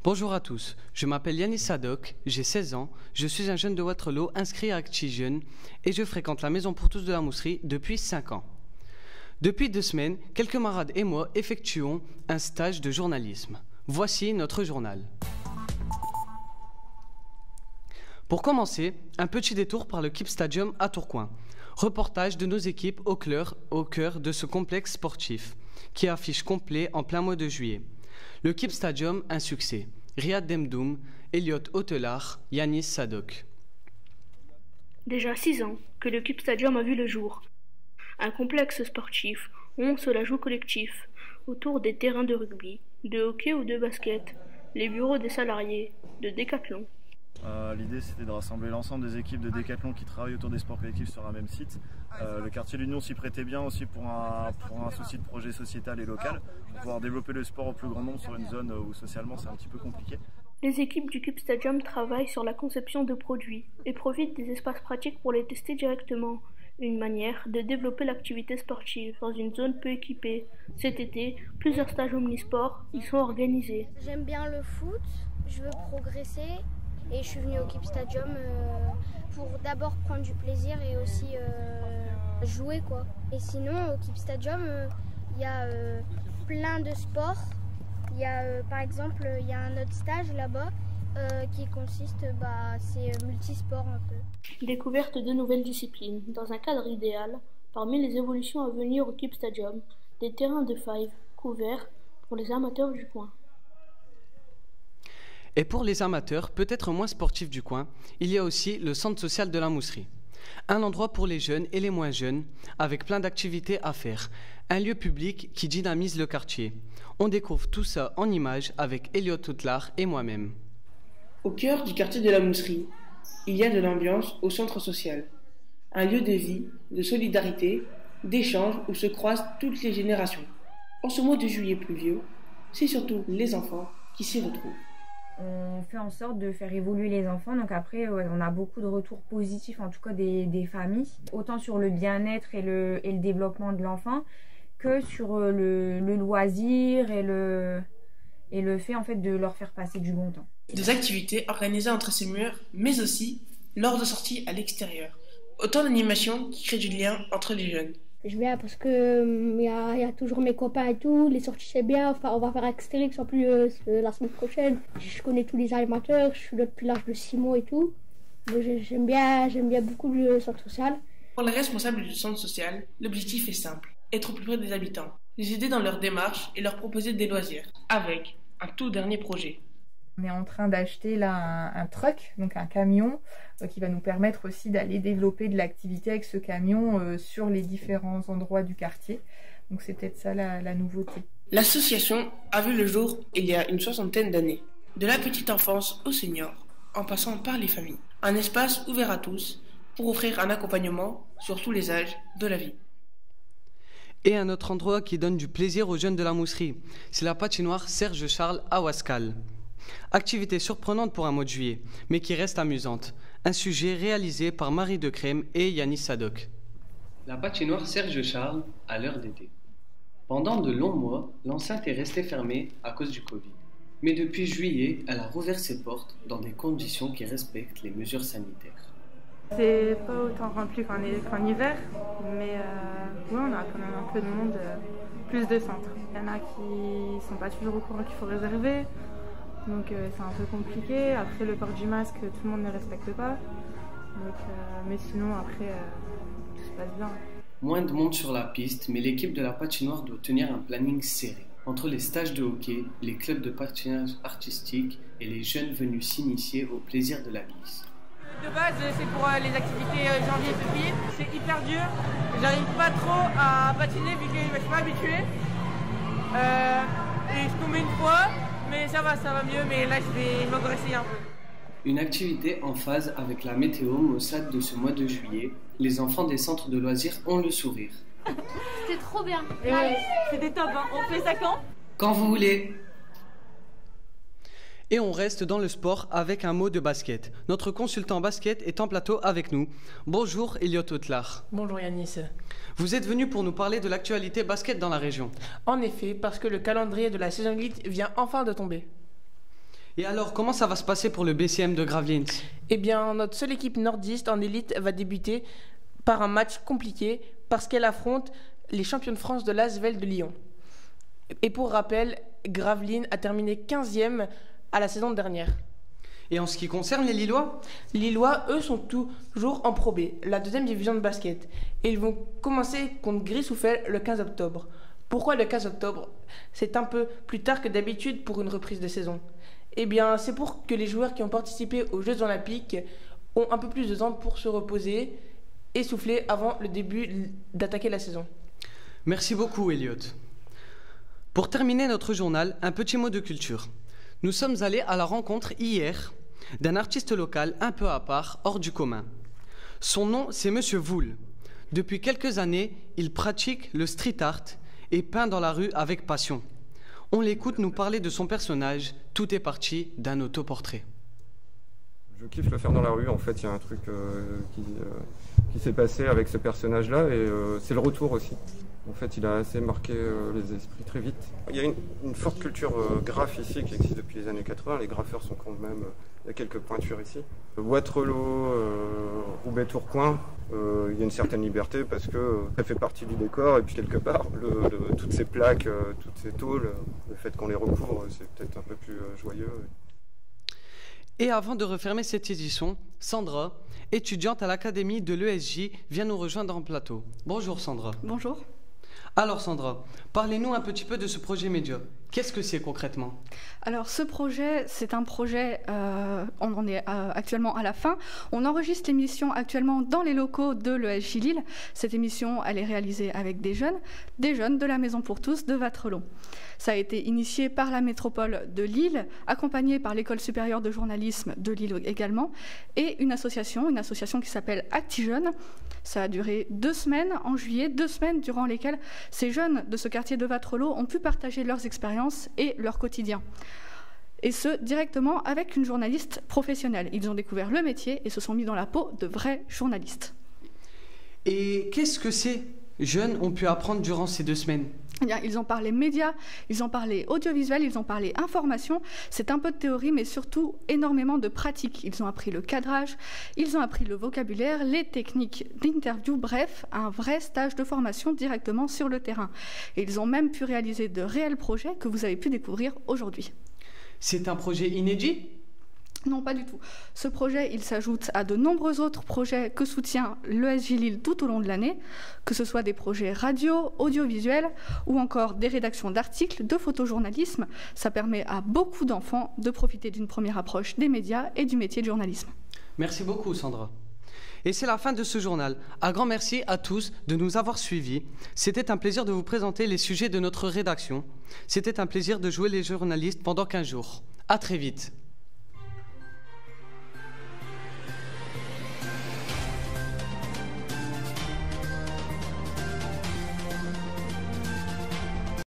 Bonjour à tous, je m'appelle Yanis Sadok, j'ai 16 ans, je suis un jeune de Waterloo inscrit à ActiJeunes et je fréquente la Maison pour tous de la Mousserie depuis 5 ans. Depuis 2 semaines, quelques camarades et moi effectuons un stage de journalisme. Voici notre journal. Pour commencer, un petit détour par le KIP Stadium à Tourcoing. Reportage de nos équipes au cœur de ce complexe sportif, qui affiche complet en plein mois de juillet. Le KIP Stadium, un succès. Riyad Demdoum, Elliot Hotelard, Yanis Sadok. Déjà 6 ans que le KIP Stadium a vu le jour. Un complexe sportif où on se la joue collectif, autour des terrains de rugby, de hockey ou de basket, les bureaux des salariés, de décathlon. L'idée c'était de rassembler l'ensemble des équipes de décathlon qui travaillent autour des sports collectifs sur un même site. Le quartier L'Union s'y prêtait bien aussi pour un souci de projet sociétal et local, pour pouvoir développer le sport au plus grand nombre sur une zone où socialement c'est un petit peu compliqué. Les équipes du KIP Stadium travaillent sur la conception de produits et profitent des espaces pratiques pour les tester directement. Une manière de développer l'activité sportive dans une zone peu équipée. Cet été, plusieurs stages omnisports y sont organisés. J'aime bien le foot, je veux progresser. Et je suis venue au KIP Stadium pour d'abord prendre du plaisir et aussi jouer quoi. Et sinon au KIP Stadium il y a plein de sports. Il y a par exemple il y a un autre stage là-bas qui consiste c'est multisport un peu. Découverte de nouvelles disciplines dans un cadre idéal. Parmi les évolutions à venir au KIP Stadium, des terrains de five couverts pour les amateurs du coin. Et pour les amateurs, peut-être moins sportifs du coin, il y a aussi le centre social de la Mousserie. Un endroit pour les jeunes et les moins jeunes, avec plein d'activités à faire. Un lieu public qui dynamise le quartier. On découvre tout ça en images avec Elliot Hotelard et moi-même. Au cœur du quartier de la Mousserie, il y a de l'ambiance au centre social. Un lieu de vie, de solidarité, d'échange où se croisent toutes les générations. En ce mois de juillet pluvieux, c'est surtout les enfants qui s'y retrouvent. On fait en sorte de faire évoluer les enfants. Donc après, on a beaucoup de retours positifs, en tout cas des familles, autant sur le bien-être et le développement de l'enfant que sur le loisir et le fait en fait de leur faire passer du bon temps. Des activités organisées entre ces murs, mais aussi lors de sorties à l'extérieur. Autant d'animations qui créent du lien entre les jeunes. Je viens parce que y a toujours mes copains et tout, les sorties c'est bien, enfin, on va faire Astérix en plus la semaine prochaine. Je connais tous les animateurs, je suis là depuis l'âge de 6 mois et tout. J'aime bien beaucoup le centre social. Pour les responsables du centre social, l'objectif est simple, être au plus près des habitants, les aider dans leur démarche et leur proposer des loisirs, avec un tout dernier projet. On est en train d'acheter là un truck, donc un camion, qui va nous permettre aussi d'aller développer de l'activité avec ce camion sur les différents endroits du quartier. Donc c'est peut-être ça la nouveauté. L'association a vu le jour il y a une 60aine d'années. De la petite enfance aux seniors, en passant par les familles. Un espace ouvert à tous pour offrir un accompagnement sur tous les âges de la vie. Et un autre endroit qui donne du plaisir aux jeunes de la Mousserie, c'est la patinoire Serge Charles à Wascal. Activité surprenante pour un mois de juillet, mais qui reste amusante. Un sujet réalisé par Marie de Crème et Yanis Sadok. La patinoire Serge Charles à l'heure d'été. Pendant de longs mois, l'enceinte est restée fermée à cause du Covid. Mais depuis juillet, elle a rouvert ses portes dans des conditions qui respectent les mesures sanitaires. C'est pas autant rempli qu'en hiver, mais oui, on a quand même un peu de monde, plus de centres. Il y en a qui sont pas toujours au courant qu'il faut réserver. Donc c'est un peu compliqué. Après le port du masque, tout le monde ne respecte pas. Donc, mais sinon après, tout se passe bien. Moins de monde sur la piste, mais l'équipe de la patinoire doit tenir un planning serré. Entre les stages de hockey, les clubs de patinage artistique et les jeunes venus s'initier au plaisir de la glisse. De base, c'est pour les activités janvier-février. C'est hyper dur. J'arrive pas trop à patiner vu que je suis pas habitué. Et je tombe une fois. Mais ça va mieux, mais là je vais encore essayer un peu. Une activité en phase avec la météo maussade de ce mois de juillet. Les enfants des centres de loisirs ont le sourire. C'était trop bien. C'était top, hein. On fait ça quand? Quand vous voulez. Et on reste dans le sport avec un mot de basket. Notre consultant basket est en plateau avec nous. Bonjour Elliot Hotelard. Bonjour Yanis. Vous êtes venu pour nous parler de l'actualité basket dans la région. En effet, parce que le calendrier de la saison élite vient enfin de tomber. Et alors, comment ça va se passer pour le BCM de Gravelines? Eh bien, notre seule équipe nordiste en élite va débuter par un match compliqué parce qu'elle affronte les champions de France de l'Asvel de Lyon. Et pour rappel, Gravelines a terminé 15e à la saison dernière. Et en ce qui concerne les Lillois? Les Lillois, eux, sont toujours en Pro B, la 2e division de basket. Et ils vont commencer contre Gris-Souffel le 15 octobre. Pourquoi le 15 octobre? C'est un peu plus tard que d'habitude pour une reprise de saison. Eh bien, c'est pour que les joueurs qui ont participé aux Jeux Olympiques ont un peu plus de temps pour se reposer et souffler avant le début d'attaquer la saison. Merci beaucoup, Elliot. Pour terminer notre journal, un petit mot de culture. Nous sommes allés à la rencontre hier d'un artiste local un peu à part, hors du commun. Son nom, c'est Monsieur Voul. Depuis quelques années, il pratique le street art et peint dans la rue avec passion. On l'écoute nous parler de son personnage. Tout est parti d'un autoportrait. Je kiffe le faire dans la rue. En fait, il y a un truc qui s'est passé avec ce personnage-là et c'est le retour aussi. En fait, il a assez marqué les esprits très vite. Il y a une forte culture graphe ici qui existe depuis les années 80. Les graffeurs sont quand même... il y a quelques pointures ici. Waterloo, Roubaix-Tourcoing, il y a une certaine liberté parce que ça fait partie du décor. Et puis quelque part, toutes ces plaques, toutes ces tôles, le fait qu'on les recouvre, c'est peut-être un peu plus joyeux. Et avant de refermer cette édition, Sandra, étudiante à l'Académie de l'ESJ, vient nous rejoindre en plateau. Bonjour Sandra. Bonjour. Alors Sandra, parlez-nous un petit peu de ce projet média. Qu'est-ce que c'est concrètement? Alors ce projet, c'est un projet, on en est actuellement à la fin. On enregistre l'émission actuellement dans les locaux de l'ESJ Lille. Cette émission, elle est réalisée avec des jeunes de la Maison pour tous de Waterloo. Ça a été initié par la métropole de Lille, accompagné par l'École supérieure de journalisme de Lille également, et une association qui s'appelle ActiJeunes. Ça a duré 2 semaines en juillet, 2 semaines durant lesquelles ces jeunes de ce quartier de Waterloo ont pu partager leurs expériences et leur quotidien. Et ce, directement avec une journaliste professionnelle. Ils ont découvert le métier et se sont mis dans la peau de vrais journalistes. Et qu'est-ce que ces jeunes ont pu apprendre durant ces 2 semaines? Eh bien, ils ont parlé médias, ils ont parlé audiovisuel, ils ont parlé information. C'est un peu de théorie, mais surtout énormément de pratique. Ils ont appris le cadrage, ils ont appris le vocabulaire, les techniques d'interview, bref, un vrai stage de formation directement sur le terrain. Et ils ont même pu réaliser de réels projets que vous avez pu découvrir aujourd'hui. C'est un projet inédit ? Non, pas du tout. Ce projet, il s'ajoute à de nombreux autres projets que soutient l'ESJ Lille tout au long de l'année, que ce soit des projets radio, audiovisuels ou encore des rédactions d'articles, de photojournalisme. Ça permet à beaucoup d'enfants de profiter d'une première approche des médias et du métier de journalisme. Merci beaucoup, Sandra. Et c'est la fin de ce journal. Un grand merci à tous de nous avoir suivis. C'était un plaisir de vous présenter les sujets de notre rédaction. C'était un plaisir de jouer les journalistes pendant 15 jours. À très vite.